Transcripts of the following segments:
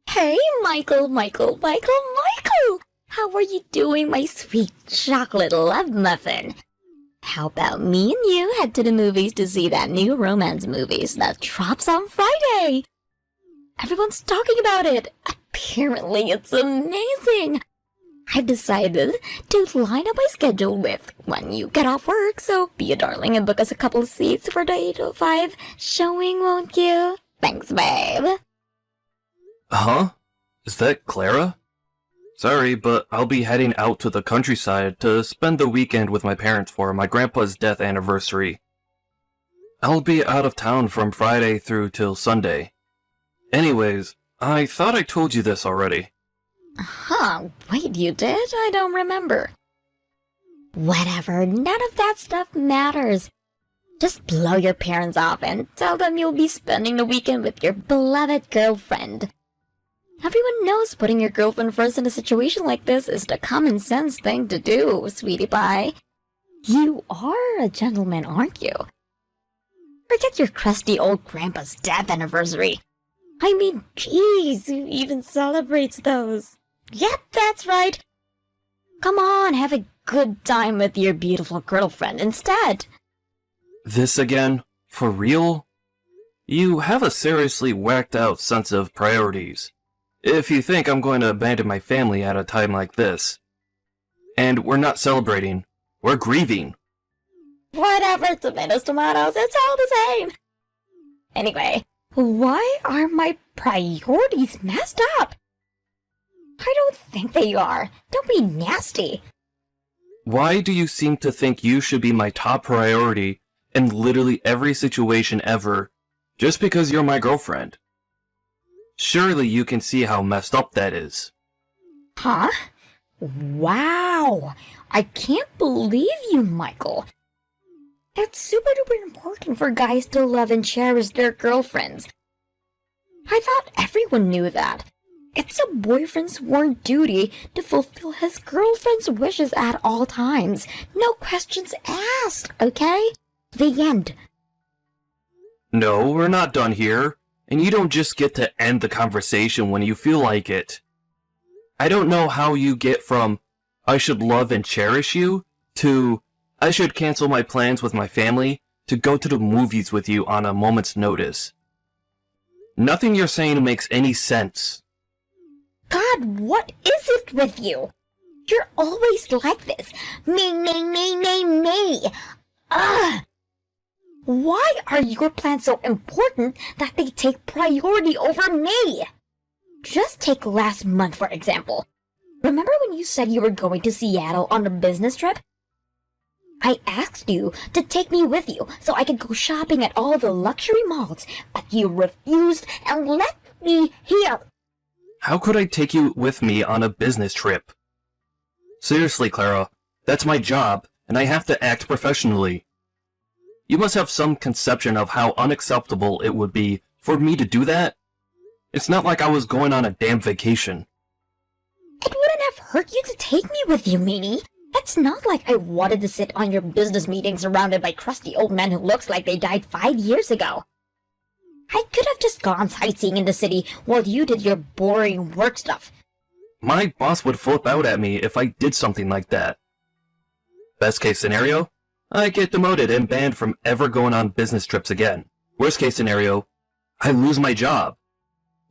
Hey, Michael! How are you doing, my sweet chocolate love muffin? How about me and you head to the movies to see that new romance movies that drops on Friday? Everyone's talking about it. Apparently, it's amazing. I've decided to line up my schedule with when you get off work, so be a darling and book us a couple of seats for the 8:05 showing, won't you? Thanks, babe. Huh? Is that Clara? Sorry, but I'll be heading out to the countryside to spend the weekend with my parents for my grandpa's death anniversary. I'll be out of town from Friday through till Sunday. Anyways, I thought I told you this already. Huh, wait, you did? I don't remember. Whatever, none of that stuff matters. Just blow your parents off and tell them you'll be spending the weekend with your beloved girlfriend. Everyone knows putting your girlfriend first in a situation like this is the common sense thing to do, sweetie pie. You are a gentleman, aren't you? Forget your crusty old grandpa's death anniversary. I mean, geez, who even celebrates those? Yep, that's right. Come on, have a good time with your beautiful girlfriend instead. This again? For real? You have a seriously whacked out sense of priorities. If you think I'm going to abandon my family at a time like this. And we're not celebrating, we're grieving. Whatever, tomatoes, it's all the same. Anyway, why are my priorities messed up? I don't think they are. Don't be nasty. Why do you seem to think you should be my top priority in literally every situation ever, just because you're my girlfriend? Surely you can see how messed up that is. Huh? Wow! I can't believe you, Michael. It's super duper important for guys to love and cherish their girlfriends. I thought everyone knew that. It's a boyfriend's sworn duty to fulfill his girlfriend's wishes at all times. No questions asked, okay? The end. No, we're not done here. And you don't just get to end the conversation when you feel like it. I don't know how you get from, I should love and cherish you, to, I should cancel my plans with my family to go to the movies with you on a moment's notice. Nothing you're saying makes any sense. God, what is it with you? You're always like this. Me. Ugh! Why are your plans so important that they take priority over me? Just take last month, for example. Remember when you said you were going to Seattle on a business trip? I asked you to take me with you so I could go shopping at all the luxury malls, but you refused and left me here. How could I take you with me on a business trip? Seriously, Clara, that's my job, and I have to act professionally. You must have some conception of how unacceptable it would be for me to do that. It's not like I was going on a damn vacation. It wouldn't have hurt you to take me with you, Meanie. It's not like I wanted to sit on your business meeting surrounded by crusty old men who looks like they died 5 years ago. I could have just gone sightseeing in the city while you did your boring work stuff. My boss would flip out at me if I did something like that. Best case scenario? I get demoted and banned from ever going on business trips again. Worst case scenario, I lose my job.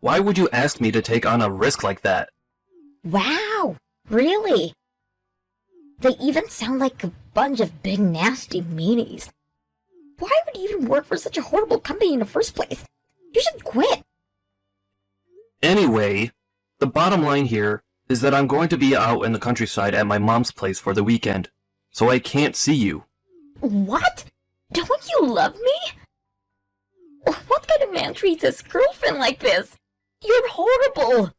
Why would you ask me to take on a risk like that? Wow, really? They even sound like a bunch of big nasty meanies. Why would you even work for such a horrible company in the first place? You should quit. Anyway, the bottom line here is that I'm going to be out in the countryside at my mom's place for the weekend, so I can't see you. What? Don't you love me? What kind of man treats his girlfriend like this? You're horrible.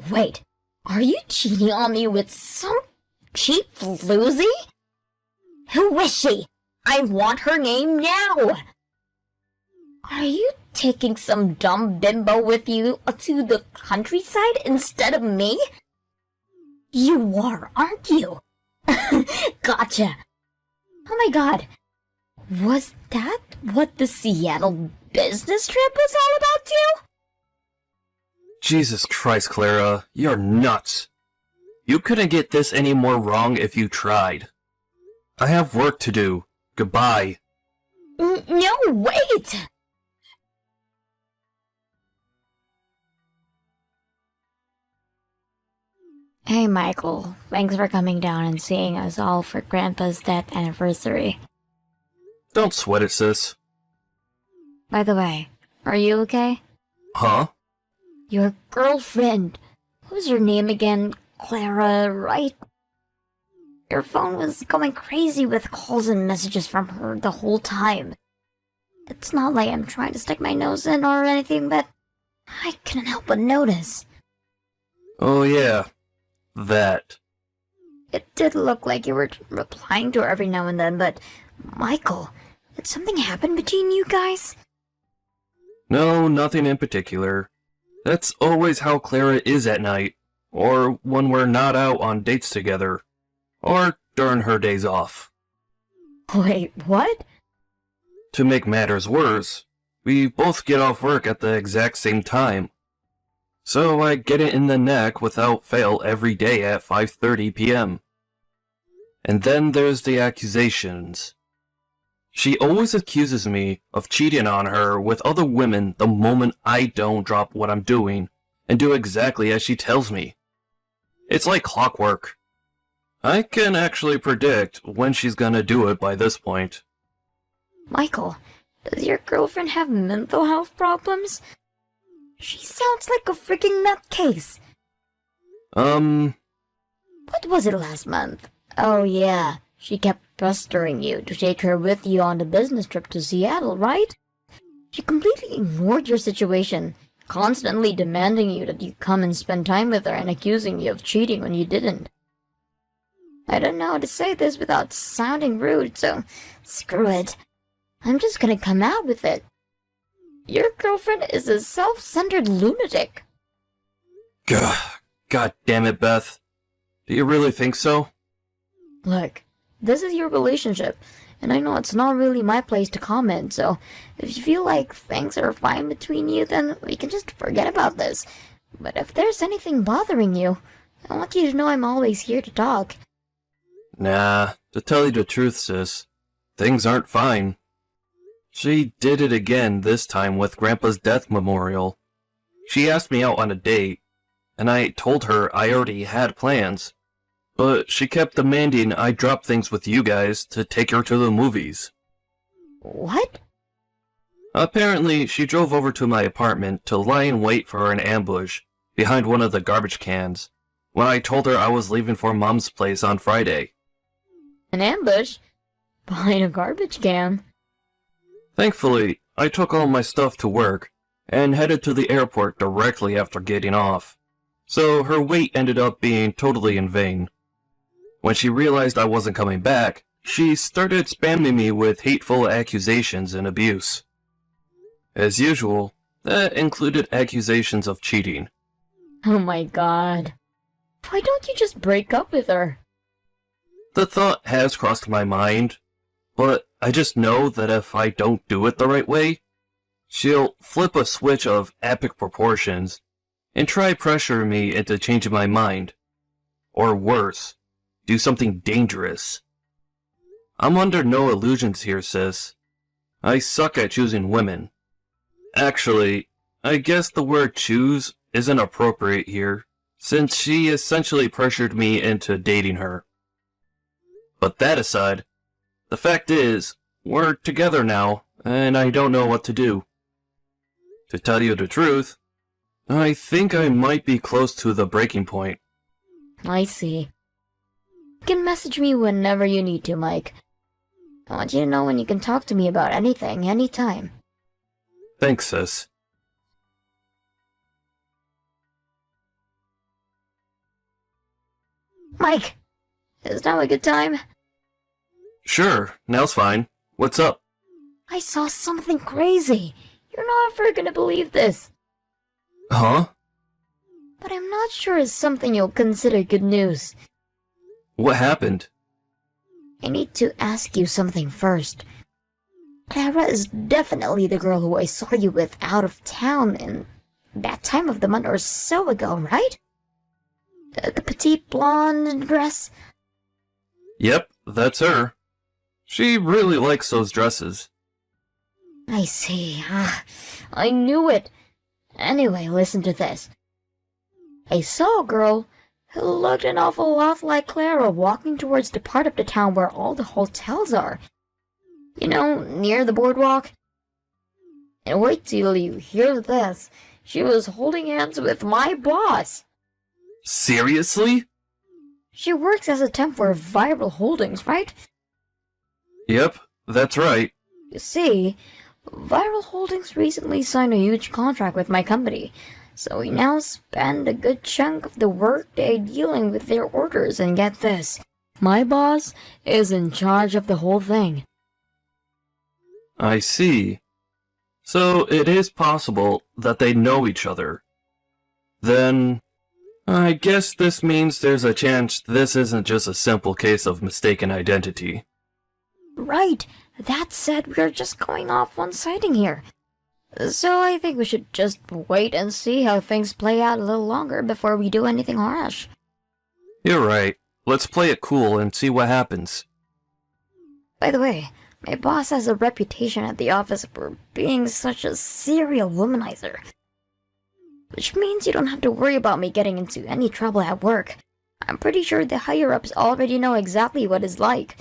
Wait, are you cheating on me with some cheap floozy? Who is she? I want her name now. Are you taking some dumb bimbo with you to the countryside instead of me? You are, aren't you? Gotcha. Oh my god. Was that what the Seattle business trip was all about too? Jesus Christ, Clara, you're nuts. You couldn't get this any more wrong if you tried. I have work to do. Goodbye. No, wait! Hey, Michael. Thanks for coming down and seeing us all for Grandpa's death anniversary. Don't sweat it, sis. By the way, are you okay? Huh? Your girlfriend. What was her name again? Clara, right? Your phone was going crazy with calls and messages from her the whole time. It's not like I'm trying to stick my nose in or anything, but I couldn't help but notice. Oh yeah. That. It did look like you were replying to her every now and then, but Michael, did something happen between you guys? No, nothing in particular. That's always how Clara is at night, or when we're not out on dates together, or during her days off. Wait, what? To make matters worse, we both get off work at the exact same time. So I get it in the neck without fail every day at 5:30 p.m. And then there's the accusations. She always accuses me of cheating on her with other women the moment I don't drop what I'm doing and do exactly as she tells me. It's like clockwork. I can actually predict when she's gonna do it by this point. Michael, does your girlfriend have mental health problems? She sounds like a freaking nutcase. What was it last month? Oh yeah, she kept pestering you to take her with you on the business trip to Seattle, right? She completely ignored your situation, constantly demanding you that you come and spend time with her and accusing you of cheating when you didn't. I don't know how to say this without sounding rude, so screw it. I'm just gonna come out with it. Your girlfriend is a self-centered lunatic. God damn it, Beth. Do you really think so? Look, this is your relationship, and I know it's not really my place to comment, so if you feel like things are fine between you, then we can just forget about this. But if there's anything bothering you, I want you to know I'm always here to talk. Nah, to tell you the truth, sis, things aren't fine. She did it again, this time with Grandpa's death memorial. She asked me out on a date, and I told her I already had plans. But she kept demanding I drop things with you guys to take her to the movies. What? Apparently, she drove over to my apartment to lie in wait for an ambush behind one of the garbage cans when I told her I was leaving for Mom's place on Friday. An ambush? Behind a garbage can? Thankfully, I took all my stuff to work and headed to the airport directly after getting off, so her wait ended up being totally in vain. When she realized I wasn't coming back, she started spamming me with hateful accusations and abuse. As usual, that included accusations of cheating. Oh my god. Why don't you just break up with her? The thought has crossed my mind, but I just know that if I don't do it the right way, she'll flip a switch of epic proportions and try pressure me into changing my mind. Or worse, do something dangerous. I'm under no illusions here, sis. I suck at choosing women. Actually, I guess the word choose isn't appropriate here, since she essentially pressured me into dating her. But that aside, the fact is, we're together now, and I don't know what to do. To tell you the truth, I think I might be close to the breaking point. I see. You can message me whenever you need to, Mike. I want you to know when you can talk to me about anything, anytime. Thanks, sis. Mike! Is now a good time? Sure, now's fine. What's up? I saw something crazy. You're not ever gonna believe this. Huh? But I'm not sure it's something you'll consider good news. What happened? I need to ask you something first. Clara is definitely the girl who I saw you with out of town, and that time of the month or so ago, right? The petite blonde dress? Yep, that's her. She really likes those dresses. I see. I knew it. Anyway, listen to this. I saw a girl who looked an awful lot like Clara walking towards the part of the town where all the hotels are. You know, near the boardwalk? And wait till you hear this. She was holding hands with my boss. Seriously? She works as a temp for Viral Holdings, right? Yep, that's right. You see, Viral Holdings recently signed a huge contract with my company, so we now spend a good chunk of the workday dealing with their orders, and get this, my boss is in charge of the whole thing. I see. So it is possible that they know each other. Then, I guess this means there's a chance this isn't just a simple case of mistaken identity. Right, that said, we're just going off one sighting here. So I think we should just wait and see how things play out a little longer before we do anything harsh. You're right. Let's play it cool and see what happens. By the way, my boss has a reputation at the office for being such a serial womanizer. Which means you don't have to worry about me getting into any trouble at work. I'm pretty sure the higher-ups already know exactly what it's like,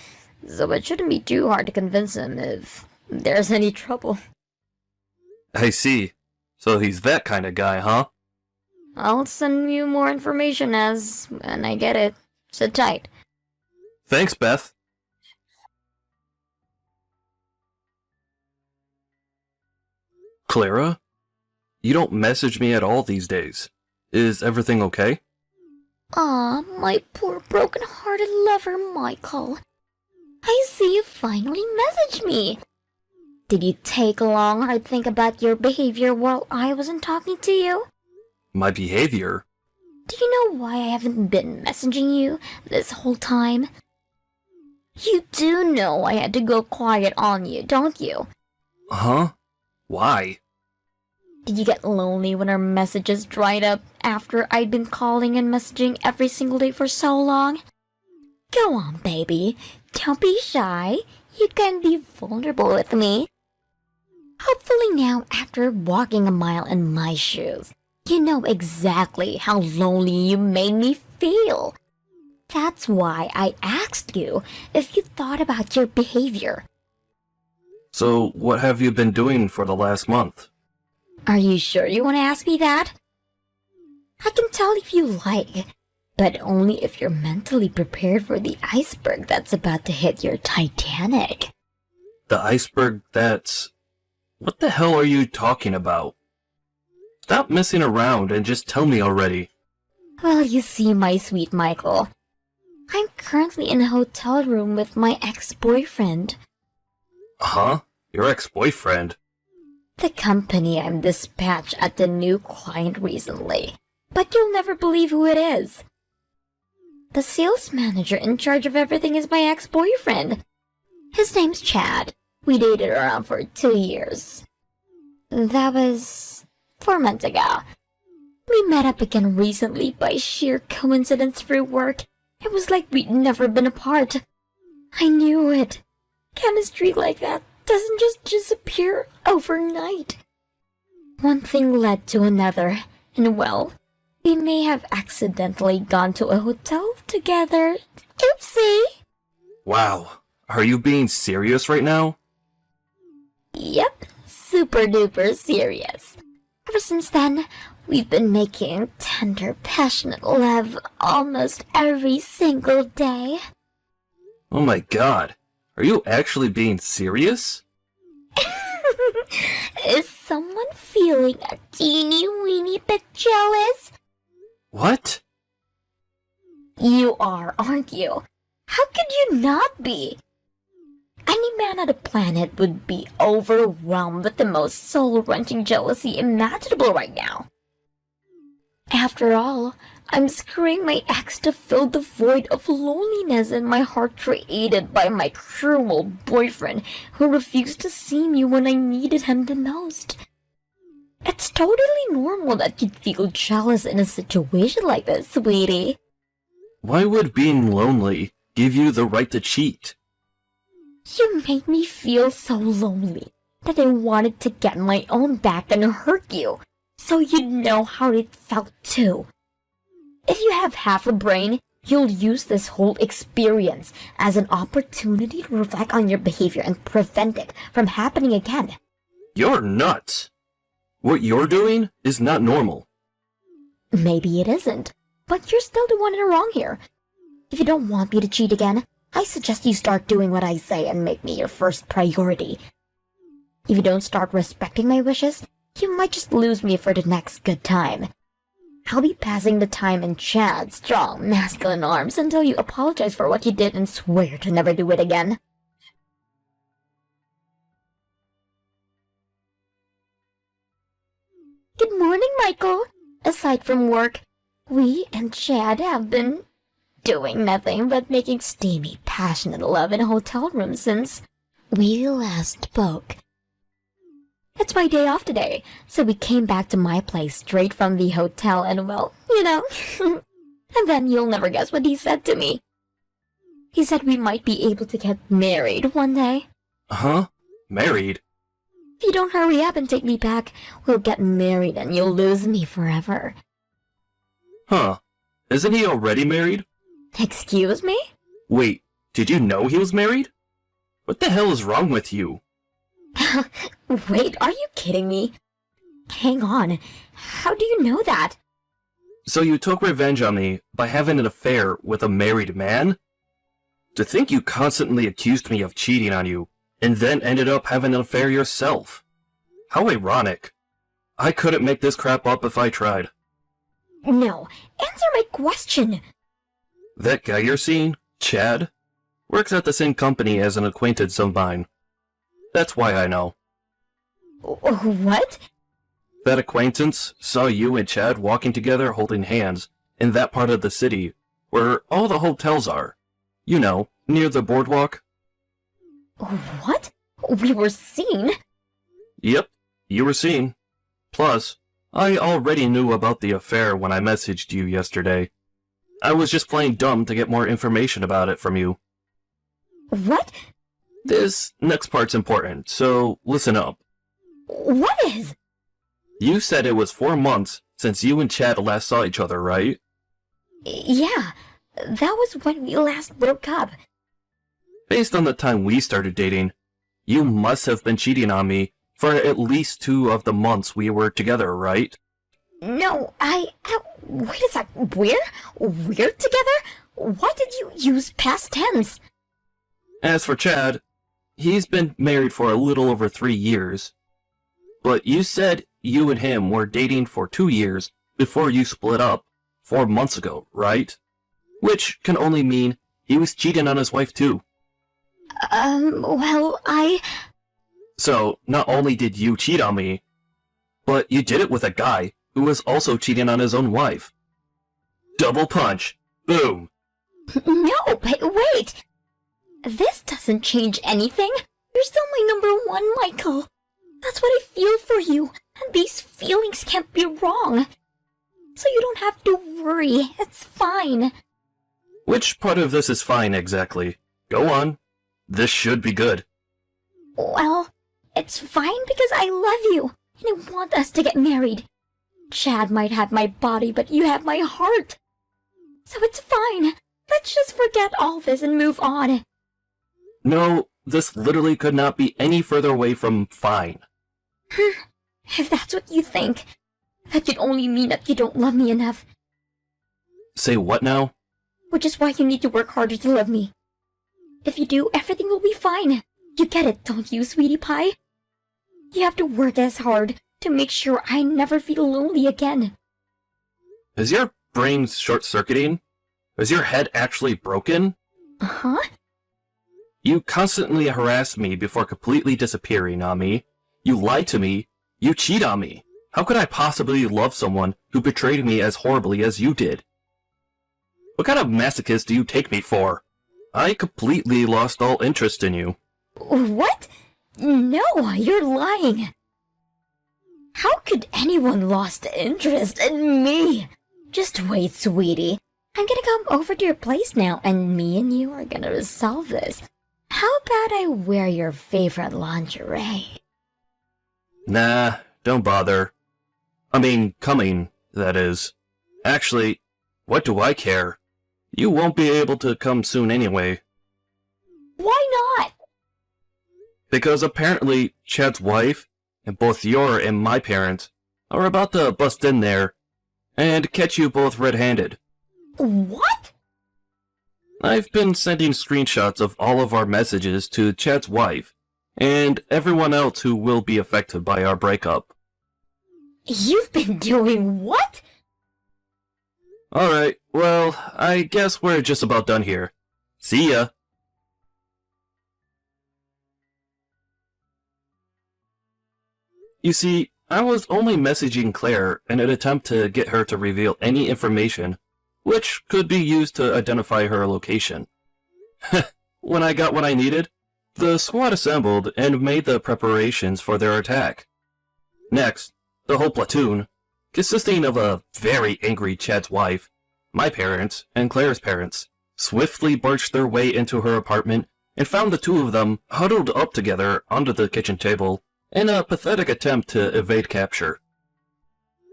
so it shouldn't be too hard to convince him if there's any trouble. I see. So he's that kind of guy, huh? I'll send you more information when I get it. Sit tight. Thanks, Beth. Clara? You don't message me at all these days. Is everything okay? Aw, my poor broken-hearted lover, Michael. I see you finally messaged me. Did you take a long hard think about your behavior while I wasn't talking to you? My behavior? Do you know why I haven't been messaging you this whole time? You do know I had to go quiet on you, don't you? Huh? Why? Did you get lonely when our messages dried up after I'd been calling and messaging every single day for so long? Go on, baby. Don't be shy. You can be vulnerable with me. Hopefully now, after walking a mile in my shoes, you know exactly how lonely you made me feel. That's why I asked you if you thought about your behavior. So, what have you been doing for the last month? Are you sure you want to ask me that? I can tell if you like, but only if you're mentally prepared for the iceberg that's about to hit your Titanic. The iceberg that's... What the hell are you talking about? Stop messing around and just tell me already. Well, you see, my sweet Michael, I'm currently in a hotel room with my ex-boyfriend. Huh? Your ex-boyfriend? The company I'm dispatched at the new client recently. But you'll never believe who it is. The sales manager in charge of everything is my ex-boyfriend. His name's Chad. We dated around for 2 years. That was 4 months ago. We met up again recently by sheer coincidence through work. It was like we'd never been apart. I knew it. Chemistry like that doesn't just disappear overnight. One thing led to another, and well, we may have accidentally gone to a hotel together. Oopsie! Wow. Are you being serious right now? Yep, super duper serious. Ever since then, we've been making tender, passionate love almost every single day. Oh my god. Are you actually being serious? Is someone feeling a teeny weeny bit jealous? What? You are, aren't you? How could you not be? Any man on the planet would be overwhelmed with the most soul-wrenching jealousy imaginable right now. After all, I'm screwing my ex to fill the void of loneliness in my heart created by my cruel boyfriend who refused to see me when I needed him the most. It's totally normal that you'd feel jealous in a situation like this, sweetie. Why would being lonely give you the right to cheat? You made me feel so lonely that I wanted to get my own back and hurt you, so you'd know how it felt too. If you have half a brain, you'll use this whole experience as an opportunity to reflect on your behavior and prevent it from happening again. You're nuts. What you're doing is not normal. Maybe it isn't, but you're still the one in the wrong here. If you don't want me to cheat again, I suggest you start doing what I say and make me your first priority. If you don't start respecting my wishes, you might just lose me for the next good time. I'll be passing the time in Chad's strong, masculine arms until you apologize for what you did and swear to never do it again. Good morning, Michael. Aside from work, we and Chad have been doing nothing but making steamy, passionate love in a hotel room since we last spoke. It's my day off today, so we came back to my place straight from the hotel and, well, you know. And then you'll never guess what he said to me. He said we might be able to get married one day. Huh? Married? If you don't hurry up and take me back, we'll get married and you'll lose me forever. Huh. Isn't he already married? Excuse me? Wait, did you know he was married? What the hell is wrong with you? Wait, are you kidding me? Hang on, how do you know that? So you took revenge on me by having an affair with a married man? To think you constantly accused me of cheating on you, and then ended up having an affair yourself. How ironic. I couldn't make this crap up if I tried. No, answer my question. That guy you're seeing, Chad, works at the same company as an acquaintance of mine. That's why I know. What? That acquaintance saw you and Chad walking together holding hands in that part of the city where all the hotels are. You know, near the boardwalk. What? We were seen? Yep, you were seen. Plus, I already knew about the affair when I messaged you yesterday. I was just playing dumb to get more information about it from you. What? This next part's important, so listen up. What is? You said it was 4 months since you and Chad last saw each other, right? Yeah, that was when we last broke up. Based on the time we started dating, you must have been cheating on me for at least 2 of the months we were together, right? No, wait a sec, we're together? Why did you use past tense? As for Chad, he's been married for a little over 3 years. But you said you and him were dating for 2 years before you split up 4 months ago, right? Which can only mean he was cheating on his wife too. Well, So, not only did you cheat on me, but you did it with a guy who was also cheating on his own wife. Double punch. Boom. No, but wait! This doesn't change anything. You're still my number one, Michael. That's what I feel for you, and these feelings can't be wrong. So you don't have to worry, it's fine. Which part of this is fine exactly? Go on. This should be good. Well, it's fine because I love you, and I want us to get married. Chad might have my body, but you have my heart. So it's fine. Let's just forget all this and move on. No, this literally could not be any further away from fine. If that's what you think, that could only mean that you don't love me enough. Say what now? Which is why you need to work harder to love me. If you do, everything will be fine. You get it, don't you, sweetie pie? You have to work as hard to make sure I never feel lonely again. Is your brain short-circuiting? Is your head actually broken? Huh? You constantly harass me before completely disappearing on me. You lie to me. You cheat on me. How could I possibly love someone who betrayed me as horribly as you did? What kind of masochist do you take me for? I completely lost all interest in you. What? No, you're lying. How could anyone lost interest in me? Just wait, sweetie. I'm gonna come over to your place now, and me and you are gonna resolve this. How about I wear your favorite lingerie? Nah, don't bother. I mean, coming, that is. Actually, what do I care? You won't be able to come soon anyway. Why not? Because apparently Chad's wife, and both your and my parents, are about to bust in there and catch you both red-handed. What? I've been sending screenshots of all of our messages to Chad's wife, and everyone else who will be affected by our breakup. You've been doing what? Alright, well, I guess we're just about done here. See ya! You see, I was only messaging Claire in an attempt to get her to reveal any information which could be used to identify her location. When I got what I needed, the squad assembled and made the preparations for their attack. Next, the whole platoon, consisting of a very angry Chad's wife, my parents, and Claire's parents, swiftly barged their way into her apartment and found the two of them huddled up together under the kitchen table in a pathetic attempt to evade capture.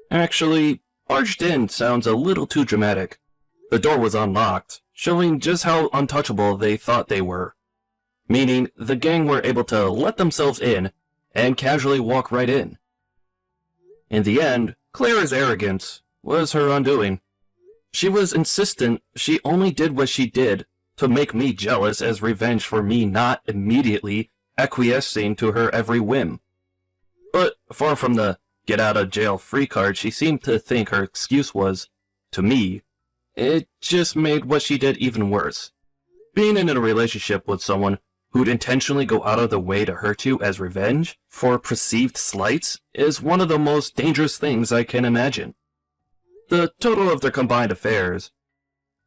Actually, barged in sounds a little too dramatic. The door was unlocked, showing just how untouchable they thought they were. Meaning, the gang were able to let themselves in and casually walk right in. In the end, Clara's arrogance was her undoing. She was insistent she only did what she did to make me jealous as revenge for me not immediately acquiescing to her every whim. But far from the get-out-of-jail-free card she seemed to think her excuse was, to me, it just made what she did even worse. Being in a relationship with someone who'd intentionally go out of the way to hurt you as revenge for perceived slights is one of the most dangerous things I can imagine. The total of their combined affairs,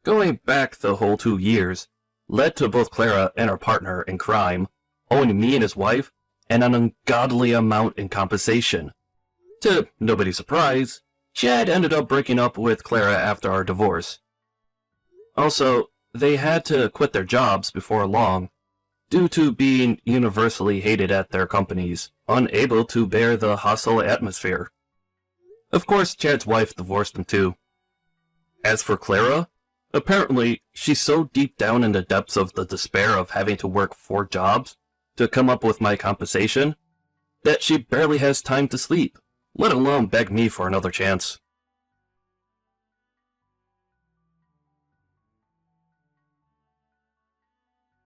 going back the whole 2 years, led to both Clara and her partner in crime owing me and his wife an ungodly amount in compensation. To nobody's surprise, Chad ended up breaking up with Clara after our divorce. Also, they had to quit their jobs before long, due to being universally hated at their companies, unable to bear the hostile atmosphere. Of course, Chad's wife divorced them too. As for Clara, apparently she's so deep down in the depths of the despair of having to work 4 jobs to come up with my compensation, that she barely has time to sleep, let alone beg me for another chance.